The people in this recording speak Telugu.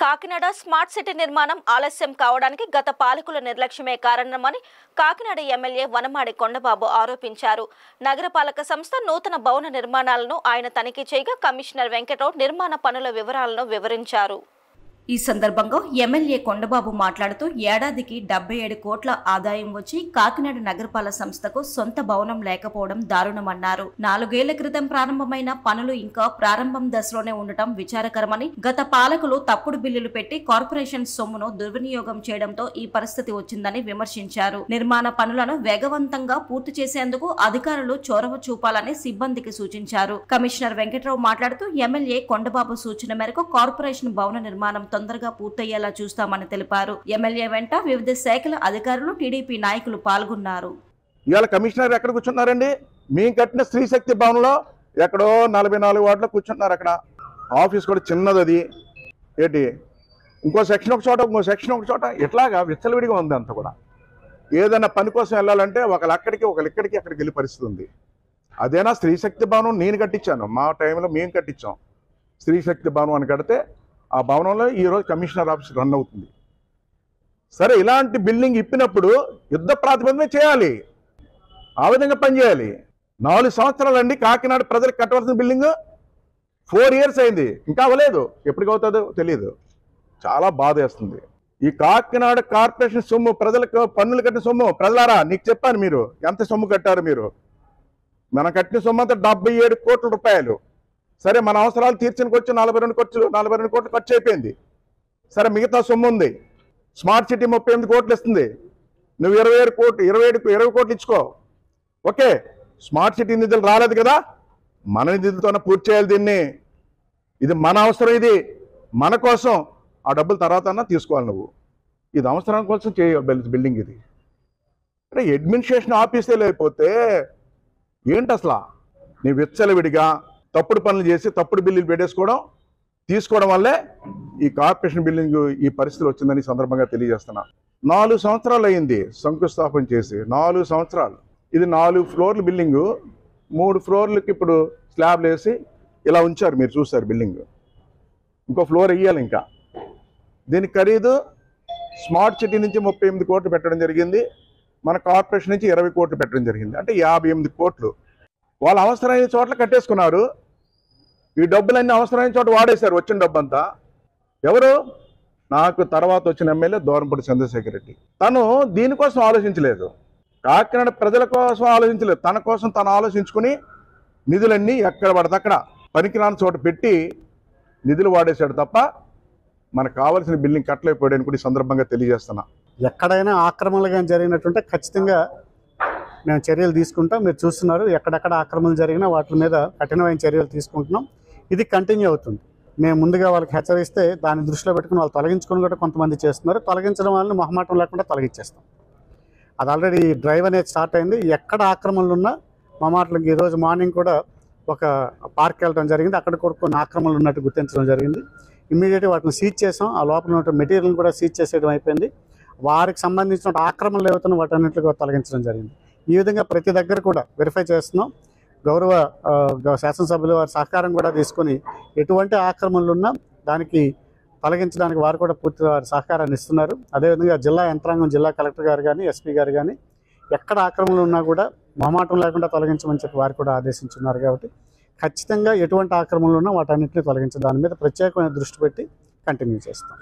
కాకినాడ స్మార్ట్ సిటీ నిర్మాణం ఆలస్యం కావడానికి గత పాలకుల నిర్లక్ష్యమే కారణమని కాకినాడ ఎమ్మెల్యే వనమాడి కొండబాబు ఆరోపించారు. నగరపాలక సంస్థ నూతన భవన నిర్మాణాలను ఆయన తనిఖీ చేయగా కమిషనర్ వెంకటరావు నిర్మాణ పనుల వివరాలను వివరించారు. ఈ సందర్భంగా ఎమ్మెల్యే కొండబాబు మాట్లాడుతూ ఏడాదికి 77 కోట్ల ఆదాయం వచ్చి కాకినాడ నగరపాలక సంస్థకు సొంత భవనం లేకపోవడం దారుణమన్నారు. 4 ఏళ్ల క్రితం ప్రారంభమైన పనులు ఇంకా ప్రారంభం దశలోనే ఉండటం విచారకరమని, గత పాలకులు తప్పుడు బిల్లులు పెట్టి కార్పొరేషన్ సొమ్మును దుర్వినియోగం చేయడంతో ఈ పరిస్థితి వచ్చిందని విమర్శించారు. నిర్మాణ పనులను వేగవంతంగా పూర్తి చేసేందుకు అధికారులు చొరవ చూపాలని సిబ్బందికి సూచించారు. కమిషనర్ వెంకటరావు మాట్లాడుతూ ఎమ్మెల్యే కొండబాబు సూచన మేరకు కార్పొరేషన్ భవన నిర్మాణం తొందరగా పూర్తయ్యేలా చూస్తామని తెలిపారు. ఎమ్మెల్యే వెంట వివిధ శాఖల అధికారులు, టీడీపీ నాయకులు పాల్గొన్నారు. ఇవాళ కమిషనర్ ఎక్కడ కూర్చున్నారండి? మేము కట్టిన స్త్రీ శక్తి భవన్లో ఎక్కడో 44 వార్డులో కూర్చుంటున్నారు. అక్కడ ఆఫీస్ కూడా చిన్నది, అది ఏంటి ఇంకో సెక్షన్ ఒక చోట, ఇంకో సెక్షన్ ఒక చోట, ఇట్లాగా విచ్చలవిడిగా ఉంది. అంత కూడా ఏదైనా పని కోసం వెళ్ళాలంటే ఒకళ్ళు అక్కడికి ఒకళ్ళు ఇక్కడికి అక్కడికి వెళ్ళి పరిస్థితి ఉంది. అదేనా స్త్రీ శక్తి భవనం నేను కట్టించాను, మా టైంలో మేము కట్టించాం. స్త్రీ శక్తి భవనం అని కడితే ఆ భవనంలో ఈరోజు కమిషనర్ ఆఫీస్ రన్ అవుతుంది. సరే, ఇలాంటి బిల్డింగ్ ఇప్పినప్పుడు యుద్ధ ప్రాతిపదికన చేయాలి, ఆ విధంగా పనిచేయాలి. 4 సంవత్సరాలండి కాకినాడ ప్రజలకు కట్టవలసిన బిల్డింగ్ 4 ఇయర్స్ అయింది, ఇంకా అవ్వలేదు. ఎప్పటికి అవుతుందో తెలియదు. చాలా బాధ వేస్తుంది. ఈ కాకినాడ కార్పొరేషన్ సొమ్ము, ప్రజలకు పన్నులు కట్టిన సొమ్ము. ప్రజలారా, నీకు చెప్పాను, మీరు ఎంత సొమ్ము కట్టారు? మీరు మనం కట్టిన సొమ్ము అంతా 77 కోట్ల రూపాయలు. సరే, మన అవసరాలు తీర్చడానికి వచ్చి 42 కోట్లు ఖర్చు అయిపోయింది. సరే, మిగతా సొమ్ము ఉంది. స్మార్ట్ సిటీ 38 కోట్లు ఇస్తుంది. నువ్వు 20 కోట్లు ఇచ్చుకో. ఓకే, స్మార్ట్ సిటీ నిధులు రాలేదు కదా, మన నిధులతోనే పూర్తి చేయాలి దీన్ని. ఇది మన అవసరం, ఇది మన కోసం. ఆ డబ్బులు తర్వాత తీసుకోవాలి నువ్వు. ఇది అవసరం కోసం చేయాలి బిల్డింగ్. ఇది అంటే అడ్మినిస్ట్రేషన్ ఆఫీసే లేకపోతే ఏంటి అసలు? నీ విచ్చలవిడిగా తప్పుడు పనులు చేసి తప్పుడు బిల్లులు తీసుకోవడం వల్లే ఈ కార్పొరేషన్ బిల్డింగ్ ఈ పరిస్థితి వచ్చిందని సందర్భంగా తెలియజేస్తున్నా. 4 సంవత్సరాలు అయింది శంకుస్థాపన చేసి, 4 సంవత్సరాలు. ఇది 4 ఫ్లోర్ల బిల్డింగు, 3 ఫ్లోర్లకి ఇప్పుడు స్లాబ్లు వేసి ఇలా ఉంచారు. మీరు చూస్తారు బిల్డింగ్. ఇంకో ఫ్లోర్ వేయాలి. ఇంకా దీని ఖరీదు స్మార్ట్ సిటీ నుంచి 38 కోట్లు పెట్టడం జరిగింది, మన కార్పొరేషన్ నుంచి 20 కోట్లు పెట్టడం జరిగింది. అంటే 58 కోట్లు వాళ్ళు అవసరమైన చోట్ల కట్టేసుకున్నారు. ఈ డబ్బులన్నీ అవసరమైన చోట వాడేశారు. వచ్చిన డబ్బు అంతా ఎవరు? నాకు తర్వాత వచ్చిన ఎమ్మెల్యే దూరంపూడి చంద్రశేఖర్ రెడ్డి. తను దీనికోసం ఆలోచించలేదు, కాకినాడ ప్రజల కోసం ఆలోచించలేదు. తన కోసం తను ఆలోచించుకుని నిధులన్నీ ఎక్కడ పడితే అక్కడ పనికిరాని చోట పెట్టి నిధులు వాడేశాడు తప్ప మనకు కావాల్సిన బిల్డింగ్ కట్టలేకపోయాడని కూడా ఈ సందర్భంగా తెలియజేస్తున్నా. ఎక్కడైనా ఆక్రమణలు కానీ జరిగినట్టుంటే ఖచ్చితంగా మేము చర్యలు తీసుకుంటాం. మీరు చూస్తున్నారు, ఎక్కడెక్కడ ఆక్రమణలు జరిగినా వాటి మీద కఠినమైన చర్యలు తీసుకుంటున్నాం. ఇది కంటిన్యూ అవుతుంది. మేము ముందుగా వాళ్ళకి హెచ్చరిస్తే దాన్ని దృష్టిలో పెట్టుకుని వాళ్ళు తొలగించుకుని కూడా కొంతమంది చేస్తున్నారు. తొలగించడం వల్ల మొహమాటం లేకుండా తొలగించేస్తాం. అది ఆల్రెడీ డ్రైవ్ అనేది స్టార్ట్ అయింది. ఎక్కడ ఆక్రమణలు ఉన్నా మొహమాటలకి ఈరోజు మార్నింగ్ కూడా ఒక పార్క్ వెళ్ళడం జరిగింది. అక్కడ కూడా కొన్ని ఆక్రమణలు ఉన్నట్టు గుర్తించడం జరిగింది. ఇమ్మీడియట్గా వాటిని సీజ్ చేసాం. ఆ లోపల ఉన్న మెటీరియల్ కూడా సీజ్ చేసేయడం అయిపోయింది. వారికి సంబంధించిన ఆక్రమణలు ఏవైతున్నా వాటన్నింటినీ కూడా తొలగించడం జరిగింది. ఈ విధంగా ప్రతి దగ్గర కూడా వెరిఫై చేస్తున్నాం. గౌరవ శాసనసభ్యులు వారి సహకారం కూడా తీసుకొని ఎటువంటి ఆక్రమణలు ఉన్నా దానికి తొలగించడానికి వారు కూడా పూర్తి వారి సహకారాన్ని ఇస్తున్నారు. అదేవిధంగా జిల్లా యంత్రాంగం, జిల్లా కలెక్టర్ గారు కానీ, ఎస్పీ గారు కానీ ఎక్కడ ఆక్రమణలు ఉన్నా కూడా మొహమాటం లేకుండా తొలగించమని చెప్పి వారు కూడా ఆదేశించున్నారు. కాబట్టి ఖచ్చితంగా ఎటువంటి ఆక్రమణలు ఉన్నా వాటన్నింటినీ తొలగించే దాని మీద ప్రత్యేకమైన దృష్టి పెట్టి కంటిన్యూ చేస్తాం.